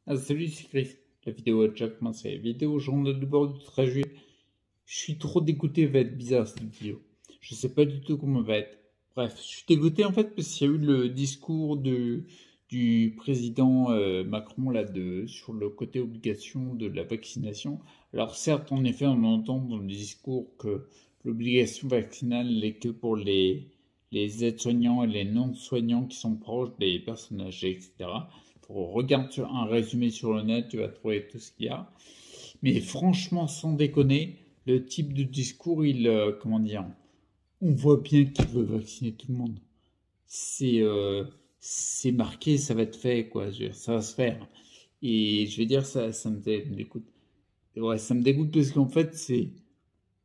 Ah, salut, c'est Chris. La vidéo a déjà commencé. La vidéo journal de bord du 13 juillet. Je suis trop dégoûté, elle va être bizarre cette vidéo. Je sais pas du tout comment elle va être. Bref, je suis dégoûté en fait parce qu'il y a eu le discours du président Macron là sur le côté obligation de la vaccination. Alors certes, en effet, on entend dans le discours que l'obligation vaccinale n'est que pour les aides-soignants et les non-soignants qui sont proches des personnes âgées, etc. Regarde un résumé sur le net, tu vas trouver tout ce qu'il y a. Mais franchement, sans déconner, le type de discours, comment dire, on voit bien qu'il veut vacciner tout le monde. C'est c'est marqué, ça va être fait, quoi. Je veux dire, ça va se faire. Et je vais dire, ça me dégoûte. Ouais, ça me dégoûte parce qu'en fait, c'est.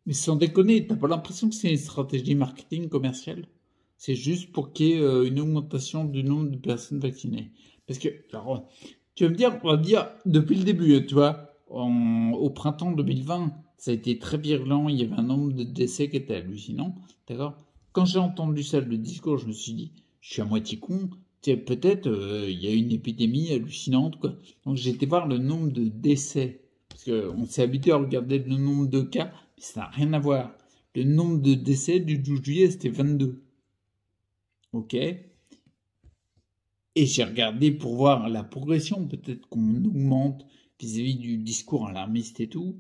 Mais sans déconner, t'as pas l'impression que c'est une stratégie marketing commerciale? C'est juste pour qu'il y ait une augmentation du nombre de personnes vaccinées. Parce que, alors, tu vas me dire, on va dire, depuis le début, tu vois, au printemps 2020, ça a été très virulent, il y avait un nombre de décès qui était hallucinant, d'accord? Quand j'ai entendu ça, le discours, je me suis dit, je suis à moitié con, tu sais, peut-être il y a une épidémie hallucinante, quoi. Donc j'ai été voir le nombre de décès, parce qu'on s'est habitué à regarder le nombre de cas, mais ça n'a rien à voir. Le nombre de décès du 12 juillet, c'était 22. Ok? Et j'ai regardé pour voir la progression, peut-être qu'on augmente vis-à-vis du discours alarmiste et tout.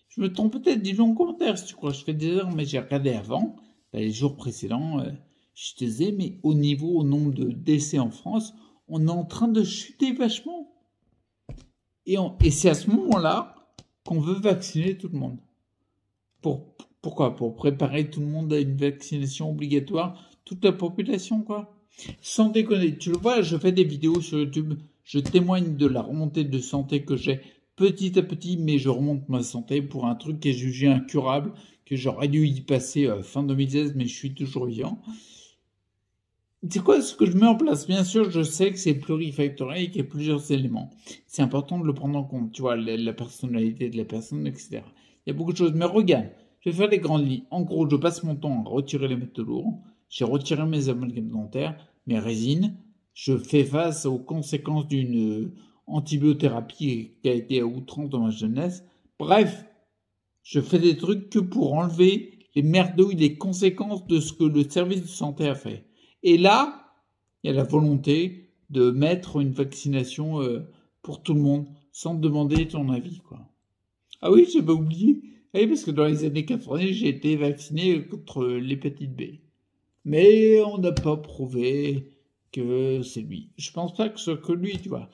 Je me trompe peut-être, dis-le en commentaire si tu crois que je fais des erreurs, mais j'ai regardé avant, les jours précédents, je te disais, mais au nombre de décès en France, on est en train de chuter vachement. Et c'est à ce moment-là qu'on veut vacciner tout le monde. Pourquoi? Pour préparer tout le monde à une vaccination obligatoire, toute la population, quoi. Sans déconner, tu le vois, je fais des vidéos sur YouTube, je témoigne de la remontée de santé que j'ai petit à petit, mais je remonte ma santé pour un truc qui est jugé incurable, que j'aurais dû y passer fin 2016, mais je suis toujours vivant. C'est quoi ce que je mets en place? Bien sûr, je sais que c'est plurifactoriel et qu'il y a plusieurs éléments. C'est important de le prendre en compte, tu vois, la personnalité de la personne, etc. Il y a beaucoup de choses. Mais regarde, je vais faire les grandes lignes. En gros, je passe mon temps à retirer les métaux lourds. J'ai retiré mes amalgames dentaires, mes résines. Je fais face aux conséquences d'une antibiothérapie qui a été à outrance dans ma jeunesse. Bref, je fais des trucs que pour enlever les merdouilles, les conséquences de ce que le service de santé a fait. Et là, il y a la volonté de mettre une vaccination pour tout le monde, sans te demander ton avis, quoi. Ah oui, j'ai pas oublié. Ah oui, parce que dans les années 80, j'ai été vacciné contre l'hépatite B. Mais on n'a pas prouvé que c'est lui. Je pense pas que ce soit que lui, tu vois.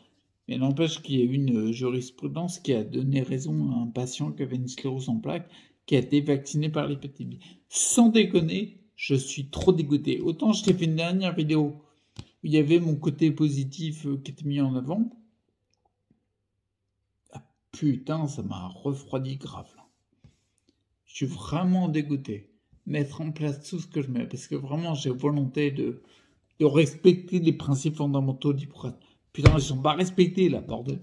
Mais n'empêche qu'il y a eu une jurisprudence qui a donné raison à un patient qui avait une sclérose en plaques, qui a été vacciné par l'hépatite B. Sans déconner, je suis trop dégoûté. Autant je t'ai fait une dernière vidéo où il y avait mon côté positif qui était mis en avant. Ah, putain, ça m'a refroidi grave là. Je suis vraiment dégoûté. Mettre en place tout ce que je mets, parce que vraiment j'ai volonté de respecter les principes fondamentaux d'Hippocrate. Putain, ils sont pas respectés là, bordel.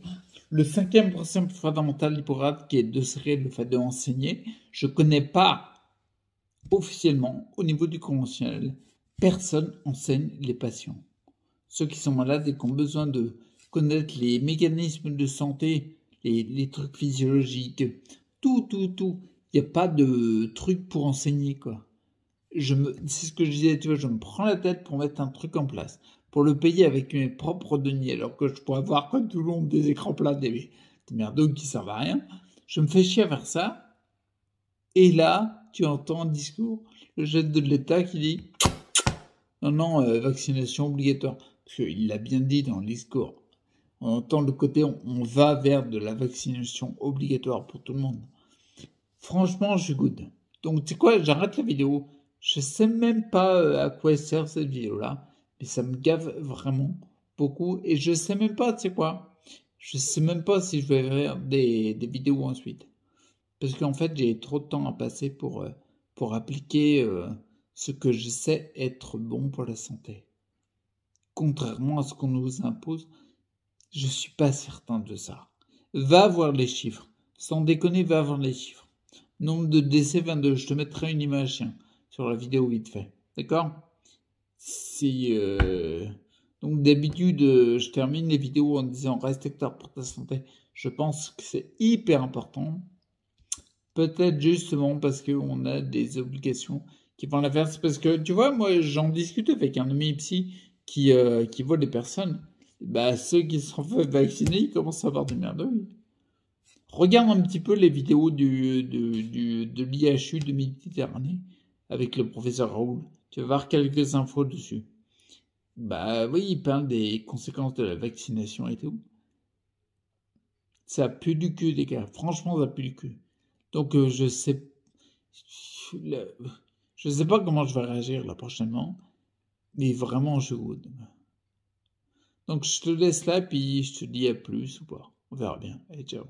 Le cinquième principe fondamental d'Hippocrate, qui est de serrer le fait d'enseigner, je connais pas officiellement, au niveau du conventionnel, personne enseigne les patients. Ceux qui sont malades et qui ont besoin de connaître les mécanismes de santé, les trucs physiologiques, tout. Il n'y a pas de truc pour enseigner, quoi. C'est ce que je disais, tu vois, je me prends la tête pour mettre un truc en place, pour le payer avec mes propres deniers, alors que je pourrais avoir comme tout le monde des écrans plats, des merdos qui servent à rien. Je me fais chier à faire ça, et là, tu entends un discours, le chef de l'État qui dit non, vaccination obligatoire. Parce qu'il l'a bien dit dans le discours. On entend le côté on va vers de la vaccination obligatoire pour tout le monde. Franchement, je suis good. Donc, tu sais quoi, j'arrête la vidéo. Je sais même pas à quoi sert cette vidéo-là, mais ça me gave vraiment beaucoup. Et je sais même pas, tu sais quoi, je sais même pas si je vais faire des vidéos ensuite. Parce qu'en fait, j'ai trop de temps à passer pour appliquer ce que je sais être bon pour la santé. Contrairement à ce qu'on nous impose, je suis pas certain de ça. Va voir les chiffres. Sans déconner, va voir les chiffres. Nombre de décès 22. Je te mettrai une image sur la vidéo vite fait. D'accord? Si Donc d'habitude, je termine les vidéos en disant reste acteur pour ta santé. Je pense que c'est hyper important. Peut-être justement parce qu'on a des obligations qui vont l'inverse. Parce que tu vois, moi j'en discute avec un ami psy qui voit des personnes. Bah, ceux qui se sont fait vacciner, ils commencent à avoir des merdouilles. Regarde un petit peu les vidéos de l'IHU de Méditerranée avec le professeur Raoul. Tu vas voir quelques infos dessus. Bah oui, il parle des conséquences de la vaccination et tout. Ça pue du cul, les gars. Franchement, ça pue du cul. Donc, je sais pas comment je vais réagir là prochainement, mais vraiment, je would. Donc, je te laisse là, puis je te dis à plus ou pas. On verra bien. Allez, ciao.